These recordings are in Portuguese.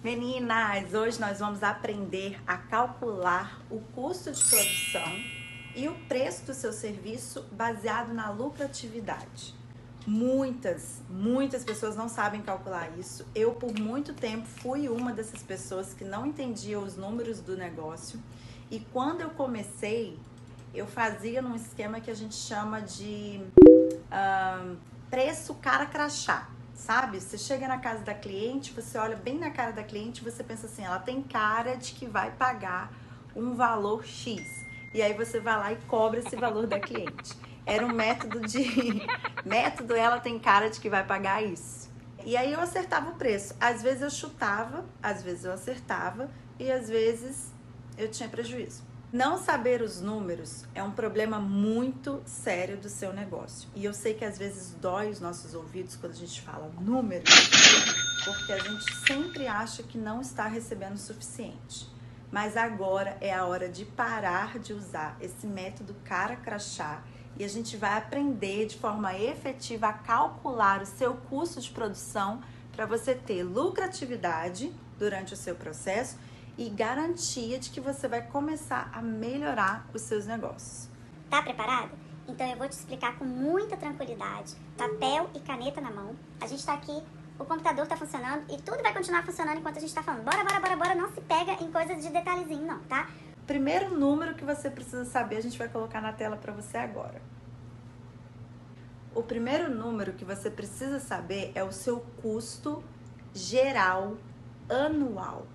Meninas, hoje nós vamos aprender a calcular o custo de produção e o preço do seu serviço baseado na lucratividade. Muitas pessoas não sabem calcular isso. Eu, por muito tempo, fui uma dessas pessoas que não entendia os números do negócio. E quando eu comecei, eu fazia num esquema que a gente chama de preço cara crachá. Sabe? Você chega na casa da cliente, você olha bem na cara da cliente, você pensa assim, ela tem cara de que vai pagar um valor X. E aí você vai lá e cobra esse valor da cliente. Era um método método, ela tem cara de que vai pagar isso. E aí eu acertava o preço. Às vezes eu chutava, às vezes eu acertava e às vezes eu tinha prejuízo. Não saber os números é um problema muito sério do seu negócio. E eu sei que às vezes dói os nossos ouvidos quando a gente fala números, porque a gente sempre acha que não está recebendo o suficiente. Mas agora é a hora de parar de usar esse método cara crachá e a gente vai aprender de forma efetiva a calcular o seu custo de produção para você ter lucratividade durante o seu processo e garantia de que você vai começar a melhorar os seus negócios. Tá preparado? Então eu vou te explicar com muita tranquilidade, papel e caneta na mão. A gente tá aqui, o computador tá funcionando e tudo vai continuar funcionando enquanto a gente tá falando. Bora, não se pega em coisas de detalhezinho não, tá? Primeiro número que você precisa saber, a gente vai colocar na tela para você agora. O primeiro número que você precisa saber é o seu custo geral anual.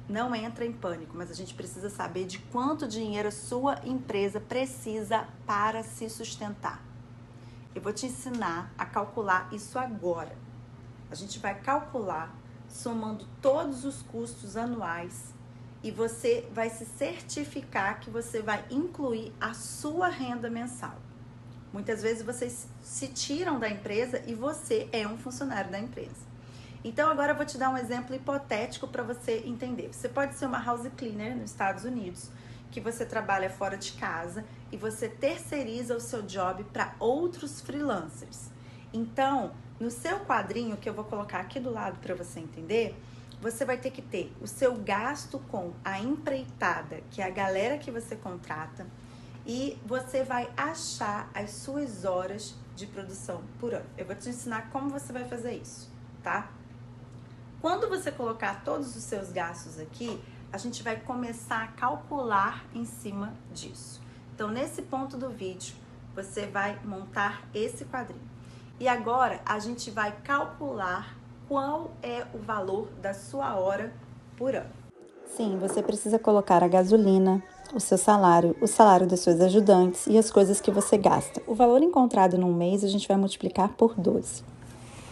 Não entra em pânico, mas a gente precisa saber de quanto dinheiro a sua empresa precisa para se sustentar. Eu vou te ensinar a calcular isso agora. A gente vai calcular somando todos os custos anuais e você vai se certificar que você vai incluir a sua renda mensal. Muitas vezes vocês se tiram da empresa e você é um funcionário da empresa. Então agora eu vou te dar um exemplo hipotético para você entender. Você pode ser uma house cleaner nos Estados Unidos, que você trabalha fora de casa e você terceiriza o seu job para outros freelancers. Então, no seu quadrinho, que eu vou colocar aqui do lado para você entender, você vai ter que ter o seu gasto com a empreitada, que é a galera que você contrata, e você vai achar as suas horas de produção por ano. Eu vou te ensinar como você vai fazer isso, tá? Quando você colocar todos os seus gastos aqui, a gente vai começar a calcular em cima disso. Então, nesse ponto do vídeo, você vai montar esse quadrinho. E agora, a gente vai calcular qual é o valor da sua hora por ano. Sim, você precisa colocar a gasolina, o seu salário, o salário das suas ajudantes e as coisas que você gasta. O valor encontrado num mês, a gente vai multiplicar por 12.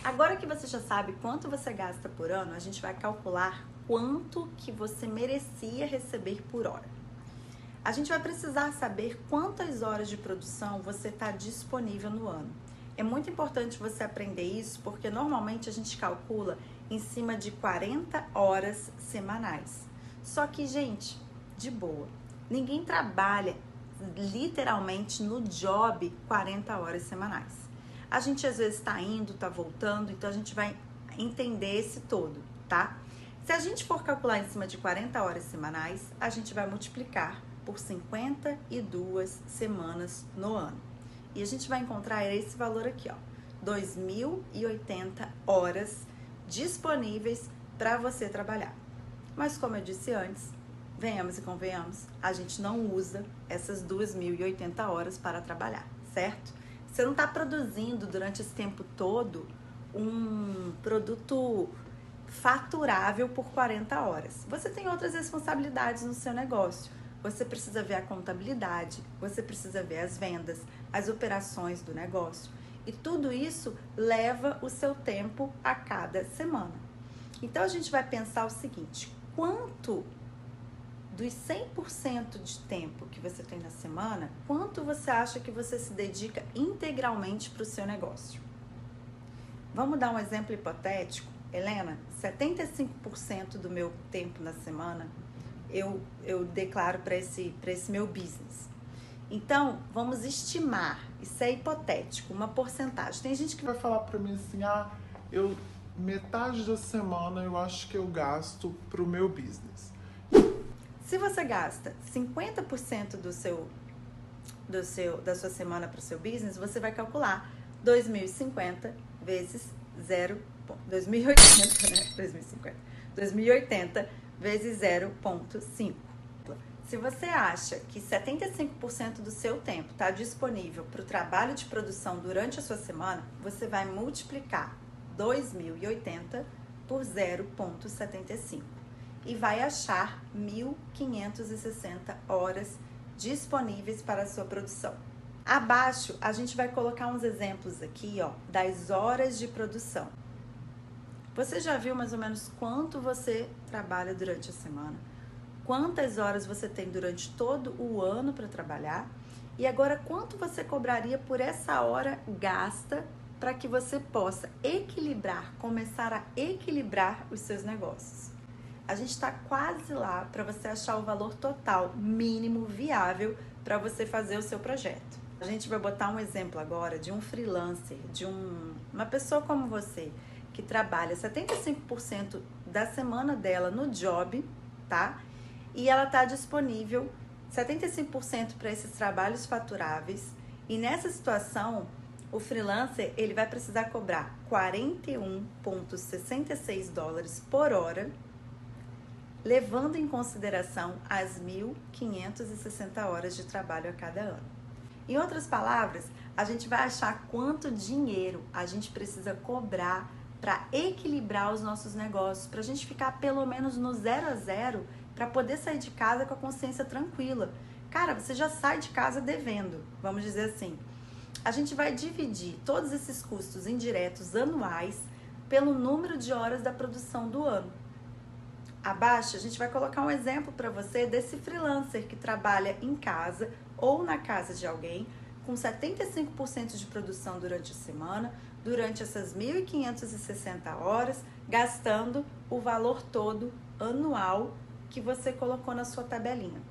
Agora que você já sabe quanto você gasta por ano, a gente vai calcular quanto que você merecia receber por hora. A gente vai precisar saber quantas horas de produção você está disponível no ano. É muito importante você aprender isso, porque normalmente a gente calcula em cima de 40 horas semanais. Só que, gente, de boa, ninguém trabalha literalmente no job 40 horas semanais. A gente às vezes tá indo, tá voltando, então a gente vai entender esse todo, tá? Se a gente for calcular em cima de 40 horas semanais, a gente vai multiplicar por 52 semanas no ano. E a gente vai encontrar esse valor aqui, ó, 2.080 horas disponíveis para você trabalhar. Mas como eu disse antes, venhamos e convenhamos, a gente não usa essas 2.080 horas para trabalhar, certo? Você não está produzindo durante esse tempo todo um produto faturável por 40 horas. Você tem outras responsabilidades no seu negócio. Você precisa ver a contabilidade, você precisa ver as vendas, as operações do negócio. E tudo isso leva o seu tempo a cada semana. Então a gente vai pensar o seguinte: quanto dos 100% de tempo que você tem na semana, quanto você acha que você se dedica integralmente para o seu negócio? Vamos dar um exemplo hipotético? Helena, 75% do meu tempo na semana eu declaro para esse meu business. Então, vamos estimar, isso é hipotético, uma porcentagem. Tem gente que vai falar para mim assim, eu metade da semana eu acho que eu gasto pro meu business. Se você gasta 50% da sua semana para o seu business, você vai calcular 2.050 vezes 2080, né? 2080 vezes 0,5. Se você acha que 75% do seu tempo está disponível para o trabalho de produção durante a sua semana, você vai multiplicar 2.080 por 0,75 e vai achar 1.560 horas disponíveis para a sua produção. Abaixo, a gente vai colocar uns exemplos aqui, ó, das horas de produção. Você já viu mais ou menos quanto você trabalha durante a semana? Quantas horas você tem durante todo o ano para trabalhar? E agora, quanto você cobraria por essa hora gasta para que você possa começar a equilibrar os seus negócios? A gente está quase lá para você achar o valor total mínimo viável para você fazer o seu projeto. A gente vai botar um exemplo agora de um freelancer, de uma pessoa como você, que trabalha 75% da semana dela no job, tá? E ela está disponível 75% para esses trabalhos faturáveis. E nessa situação, o freelancer ele vai precisar cobrar 41,66 dólares por hora, levando em consideração as 1.560 horas de trabalho a cada ano. Em outras palavras, a gente vai achar quanto dinheiro a gente precisa cobrar para equilibrar os nossos negócios, para a gente ficar pelo menos no 0 a 0, para poder sair de casa com a consciência tranquila. Cara, você já sai de casa devendo, vamos dizer assim. A gente vai dividir todos esses custos indiretos anuais pelo número de horas da produção do ano. Abaixo, a gente vai colocar um exemplo para você desse freelancer que trabalha em casa ou na casa de alguém, com 75% de produção durante a semana, durante essas 1.560 horas, gastando o valor todo anual que você colocou na sua tabelinha.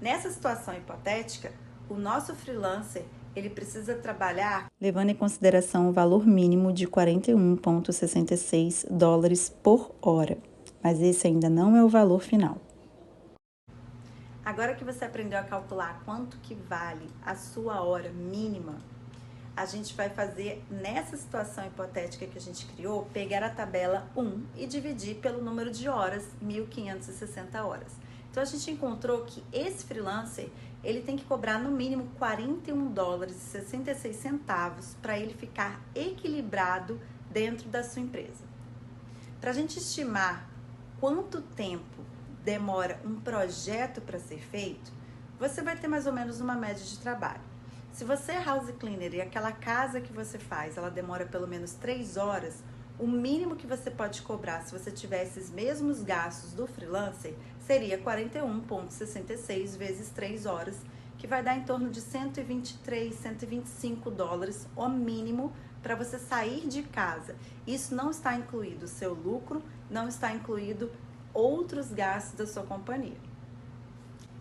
Nessa situação hipotética, o nosso freelancer, ele precisa trabalhar levando em consideração o valor mínimo de 41,66 dólares por hora. Mas esse ainda não é o valor final. Agora que você aprendeu a calcular quanto que vale a sua hora mínima, a gente vai fazer, nessa situação hipotética que a gente criou, pegar a tabela 1 e dividir pelo número de horas, 1.560 horas. Então, a gente encontrou que esse freelancer, ele tem que cobrar no mínimo 41 dólares e 66 centavos para ele ficar equilibrado dentro da sua empresa. Para a gente estimar quanto tempo demora um projeto para ser feito, você vai ter mais ou menos uma média de trabalho. Se você é house cleaner e aquela casa que você faz, ela demora pelo menos 3 horas, o mínimo que você pode cobrar se você tiver esses mesmos gastos do freelancer seria 41,66 vezes 3 horas, que vai dar em torno de 123, 125 dólares, o mínimo, para você sair de casa. Isso não está incluído o seu lucro, não está incluído outros gastos da sua companhia.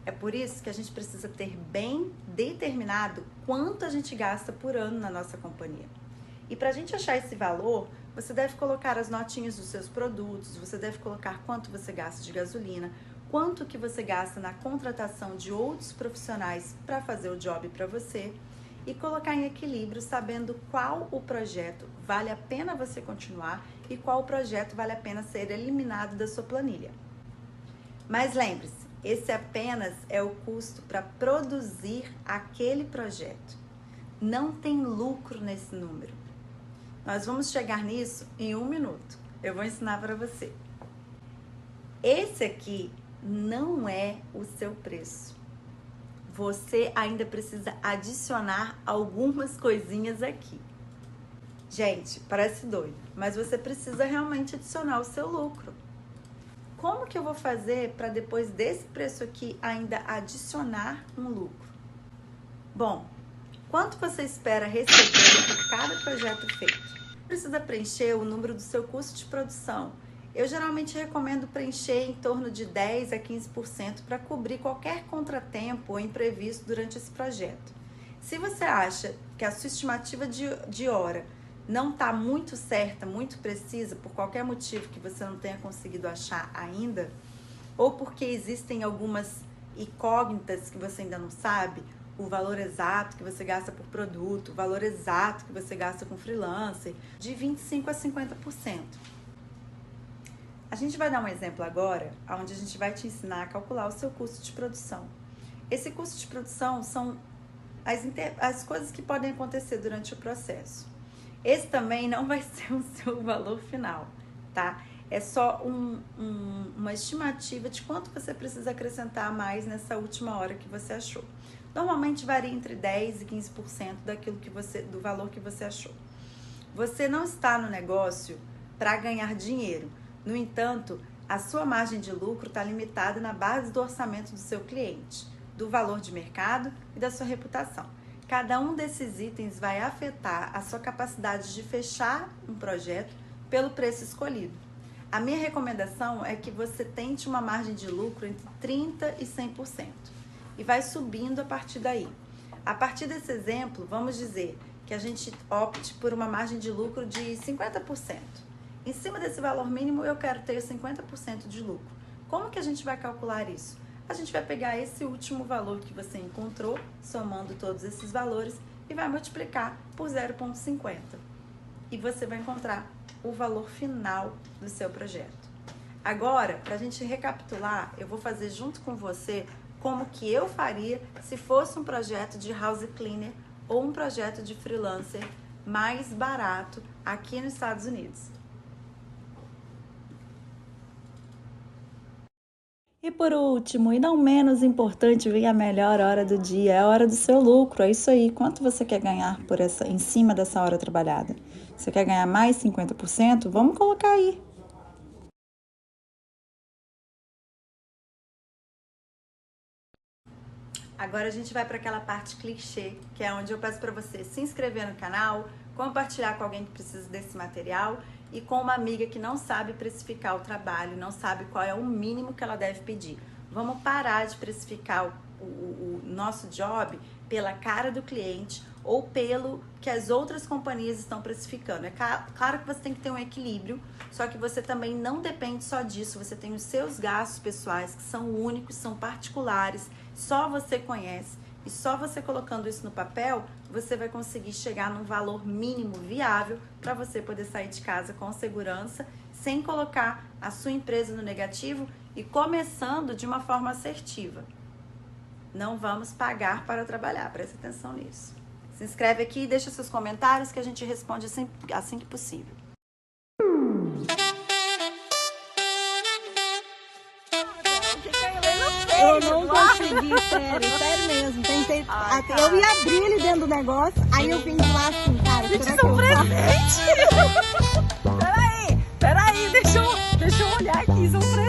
É por isso que a gente precisa ter bem determinado quanto a gente gasta por ano na nossa companhia. E para a gente achar esse valor, você deve colocar as notinhas dos seus produtos, você deve colocar quanto você gasta de gasolina, quanto que você gasta na contratação de outros profissionais para fazer o job para você e colocar em equilíbrio, sabendo qual o projeto vale a pena você continuar e qual o projeto vale a pena ser eliminado da sua planilha. Mas lembre-se, esse apenas é o custo para produzir aquele projeto. Não tem lucro nesse número. Nós vamos chegar nisso em 1 minuto. Eu vou ensinar para você. Esse aqui não é o seu preço. Você ainda precisa adicionar algumas coisinhas aqui. Gente, parece doido, mas você precisa realmente adicionar o seu lucro. Como que eu vou fazer para depois desse preço aqui ainda adicionar um lucro? Bom, quanto você espera receber por cada projeto feito? Precisa preencher o número do seu custo de produção. Eu geralmente recomendo preencher em torno de 10 a 15% para cobrir qualquer contratempo ou imprevisto durante esse projeto. Se você acha que a sua estimativa de hora não está muito certa, muito precisa, por qualquer motivo que você não tenha conseguido achar ainda, ou porque existem algumas incógnitas que você ainda não sabe, o valor exato que você gasta por produto, o valor exato que você gasta com freelancer, de 25% a 50%. A gente vai dar um exemplo agora, onde a gente vai te ensinar a calcular o seu custo de produção. Esse custo de produção são as coisas que podem acontecer durante o processo. Esse também não vai ser o seu valor final, tá? É só uma estimativa de quanto você precisa acrescentar mais nessa última hora que você achou. Normalmente varia entre 10% e 15% do valor que você achou. Você não está no negócio para ganhar dinheiro. No entanto, a sua margem de lucro está limitada na base do orçamento do seu cliente, do valor de mercado e da sua reputação. Cada um desses itens vai afetar a sua capacidade de fechar um projeto pelo preço escolhido. A minha recomendação é que você tente uma margem de lucro entre 30% e 100% e vai subindo a partir daí. A partir desse exemplo, vamos dizer que a gente opte por uma margem de lucro de 50%. Em cima desse valor mínimo, eu quero ter 50% de lucro. Como que a gente vai calcular isso? A gente vai pegar esse último valor que você encontrou, somando todos esses valores, e vai multiplicar por 0,50. E você vai encontrar o valor final do seu projeto. Agora, para a gente recapitular, eu vou fazer junto com você como que eu faria se fosse um projeto de house cleaner ou um projeto de freelancer mais barato aqui nos Estados Unidos. E por último, e não menos importante, vem a melhor hora do dia, é a hora do seu lucro, é isso aí. Quanto você quer ganhar em cima dessa hora trabalhada? Você quer ganhar mais 50%? Vamos colocar aí. Agora a gente vai para aquela parte clichê, que é onde eu peço para você se inscrever no canal, compartilhar com alguém que precisa desse material e com uma amiga que não sabe precificar o trabalho, não sabe qual é o mínimo que ela deve pedir. Vamos parar de precificar o nosso job pela cara do cliente ou pelo que as outras companhias estão precificando. É claro que você tem que ter um equilíbrio, só que você também não depende só disso. Você tem os seus gastos pessoais que são únicos, são particulares, só você conhece. E só você colocando isso no papel, você vai conseguir chegar num valor mínimo viável para você poder sair de casa com segurança, sem colocar a sua empresa no negativo e começando de uma forma assertiva. Não vamos pagar para trabalhar, presta atenção nisso. Se inscreve aqui e deixa seus comentários que a gente responde assim que possível. Eu não consegui, sério mesmo. Tentei. Eu ia abrir ele dentro do negócio, aí eu vim de lá assim, cara. Será que eu presente! Peraí, deixa eu olhar aqui, isso é um presente.